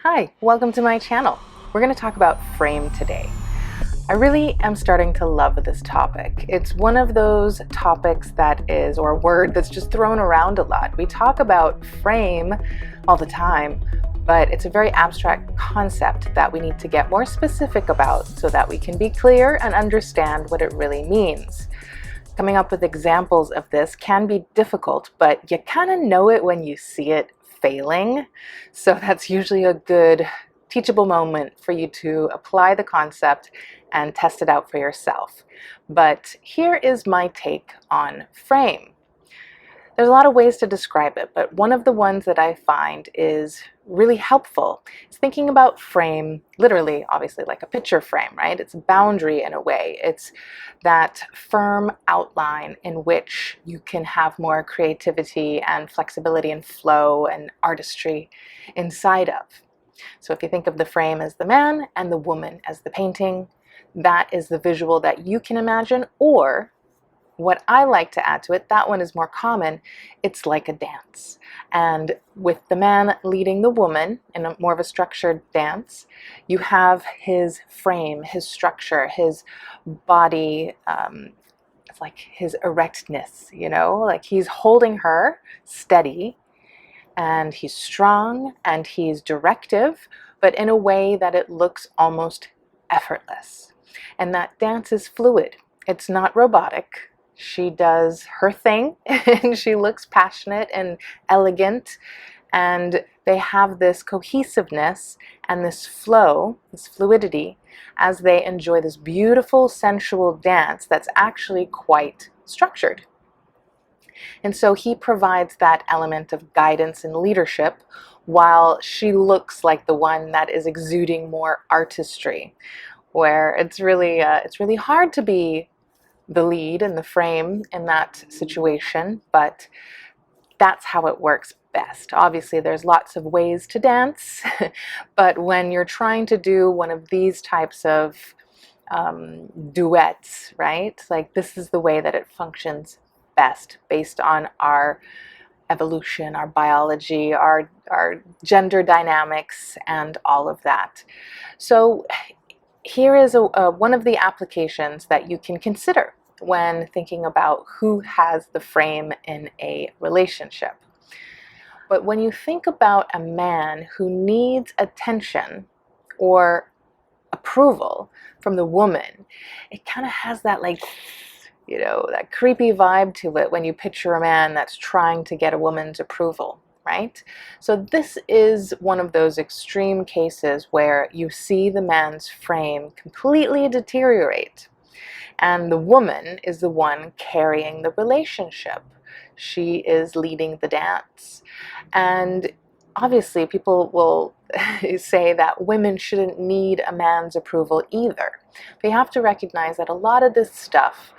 Hi, welcome to my channel. We're going to talk about frame today. I really am starting to love this topic. It's one of those topics that is, or a word that's just thrown around a lot. We talk about frame all the time, but it's a very abstract concept that we need to get more specific about so that we can be clear and understand what it really means. Coming up with examples of this can be difficult, but you kind of know it when you see it failing. So that's usually a good teachable moment for you to apply the concept and test it out for yourself. But here is my take on frame. There's a lot of ways to describe it, but one of the ones that I find is really helpful is thinking about frame, literally, obviously, like a picture frame, right? It's a boundary in a way. It's that firm outline in which you can have more creativity and flexibility and flow and artistry inside of. So if you think of the frame as the man and the woman as the painting, that is the visual that you can imagine, or what I like to add to it, that one is more common, it's like a dance. And with the man leading the woman in a more of a structured dance, you have his frame, his structure, his body, it's like his erectness, like he's holding her steady and he's strong and he's directive, but in a way that it looks almost effortless. And that dance is fluid. It's not robotic. She does her thing and she looks passionate and elegant, and they have this cohesiveness and this flow, this fluidity, as they enjoy this beautiful sensual dance that's actually quite structured. And so he provides that element of guidance and leadership while she looks like the one that is exuding more artistry, where it's really hard to be the lead and the frame in that situation, but that's how it works best. Obviously, there's lots of ways to dance, but when you're trying to do one of these types of duets, right? Like this is the way that it functions best based on our evolution, our biology, our gender dynamics, and all of that. So here is one of the applications that you can consider when thinking about who has the frame in a relationship. But when you think about a man who needs attention or approval from the woman, it kind of has that that creepy vibe to it when you picture a man that's trying to get a woman's approval, right? So this is one of those extreme cases where you see the man's frame completely deteriorate, and the woman is the one carrying the relationship. She is leading the dance. And obviously, people will say that women shouldn't need a man's approval either. But you have to recognize that a lot of this stuff,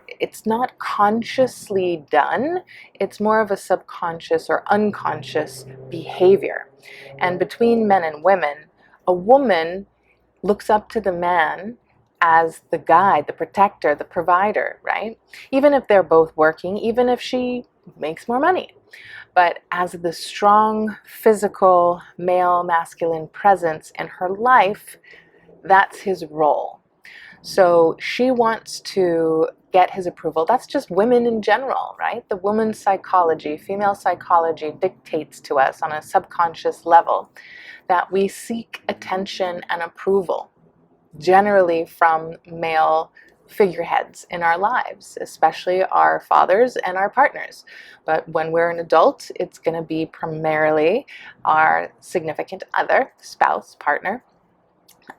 it's not consciously done. It's more of a subconscious or unconscious behavior. And between men and women, a woman looks up to the man as the guide, the protector, the provider, right? Even if they're both working, even if she makes more money. But as the strong, physical, male, masculine presence in her life, that's his role. So she wants to get his approval. That's just women in general, right? The woman's psychology, female psychology dictates to us on a subconscious level that we seek attention and approval, generally from male figureheads in our lives, especially our fathers and our partners. But when we're an adult, it's going to be primarily our significant other, spouse, partner.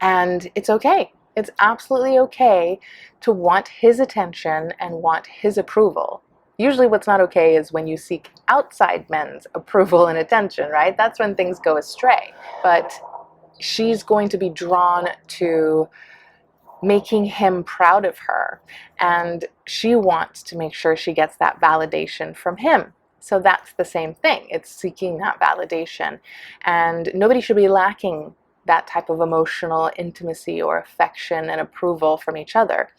And it's okay. It's absolutely okay to want his attention and want his approval. Usually what's not okay is when you seek outside men's approval and attention, right? That's when things go astray. But she's going to be drawn to making him proud of her, and she wants to make sure she gets that validation from him. So that's the same thing. It's seeking that validation, and nobody should be lacking that type of emotional intimacy or affection and approval from each other.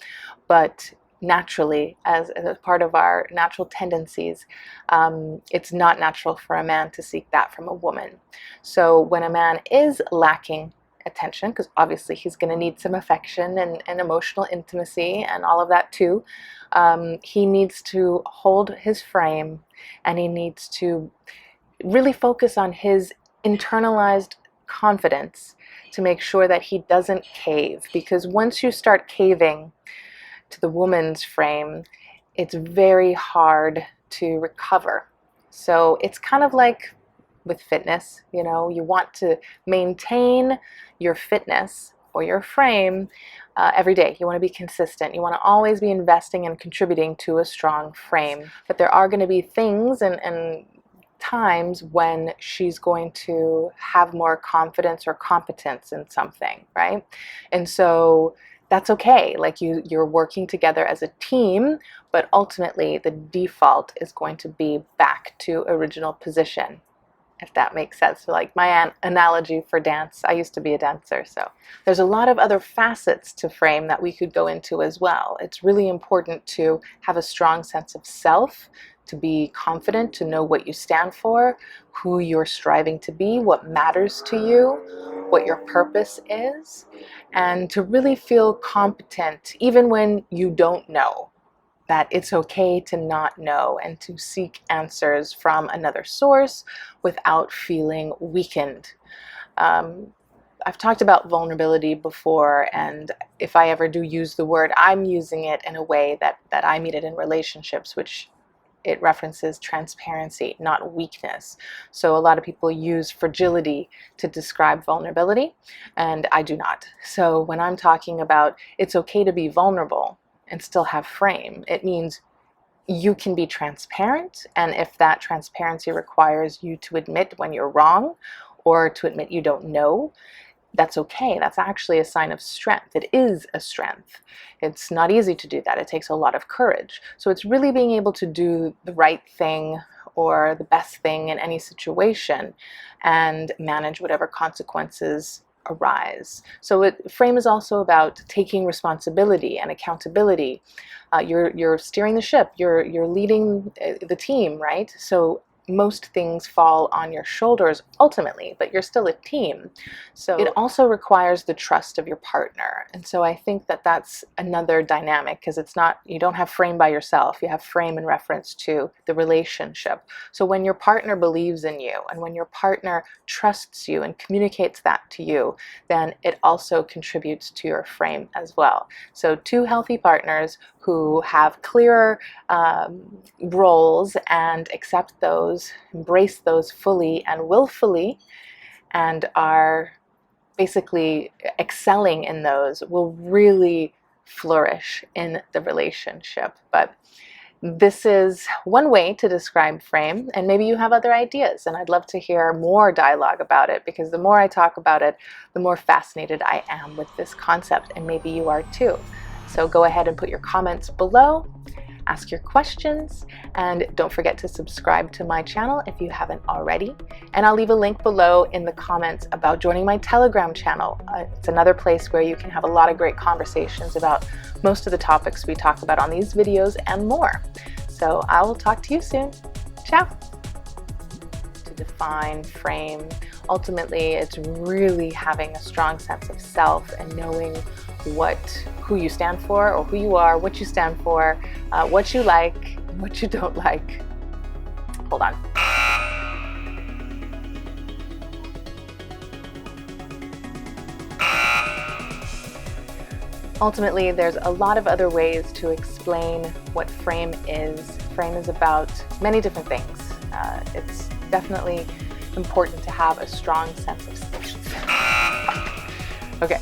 But naturally, as part of our natural tendencies. It's not natural for a man to seek that from a woman. So when a man is lacking attention, because obviously he's going to need some affection and emotional intimacy and all of that too, he needs to hold his frame, and he needs to really focus on his internalized confidence to make sure that he doesn't cave. Because once you start caving to the woman's frame, it's very hard to recover. So it's kind of like with fitness, you want to maintain your fitness or your frame every day. You want to be consistent. You want to always be investing and contributing to a strong frame. But there are going to be things and times when she's going to have more confidence or competence in something, right? And so that's okay. Like you're working together as a team, but ultimately the default is going to be back to original position, if that makes sense. So like my analogy for dance, I used to be a dancer, so there's a lot of other facets to frame that we could go into as well. It's really important to have a strong sense of self, to be confident, to know what you stand for, who you're striving to be, what matters to you, what your purpose is, and to really feel competent even when you don't know. That it's okay to not know and to seek answers from another source without feeling weakened. I've talked about vulnerability before, and if I ever do use the word, I'm using it in a way that I mean it in relationships, which it references transparency, not weakness. So a lot of people use fragility to describe vulnerability, and I do not. So when I'm talking about it's okay to be vulnerable and still have frame, it means you can be transparent, and if that transparency requires you to admit when you're wrong or to admit you don't know, that's okay. That's actually a sign of strength. It is a strength. It's not easy to do that. It takes a lot of courage. So it's really being able to do the right thing or the best thing in any situation and manage whatever consequences arise. So frame is also about taking responsibility and accountability. You're steering the ship. You're leading the team, right? So most things fall on your shoulders ultimately, but you're still a team. So it also requires the trust of your partner. And so I think that that's another dynamic, because it's not, you don't have frame by yourself, you have frame in reference to the relationship. So when your partner believes in you and when your partner trusts you and communicates that to you, then it also contributes to your frame as well. So two healthy partners who have clearer roles and accept those, embrace those fully and willfully, and are basically excelling in those, will really flourish in the relationship. But this is one way to describe frame, and maybe you have other ideas, and I'd love to hear more dialogue about it, because the more I talk about it, the more fascinated I am with this concept, and maybe you are too. So go ahead and put your comments below, ask your questions, and don't forget to subscribe to my channel if you haven't already. And I'll leave a link below in the comments about joining my Telegram channel. It's another place where you can have a lot of great conversations about most of the topics we talk about on these videos and more. So I will talk to you soon. Ciao. To define, frame, ultimately it's really having a strong sense of self and knowing who you stand for, or who you are, what you stand for, what you like, what you don't like. Hold on. Ultimately, there's a lot of other ways to explain what frame is. Frame is about many different things. It's definitely important to have a strong sense of self. Okay.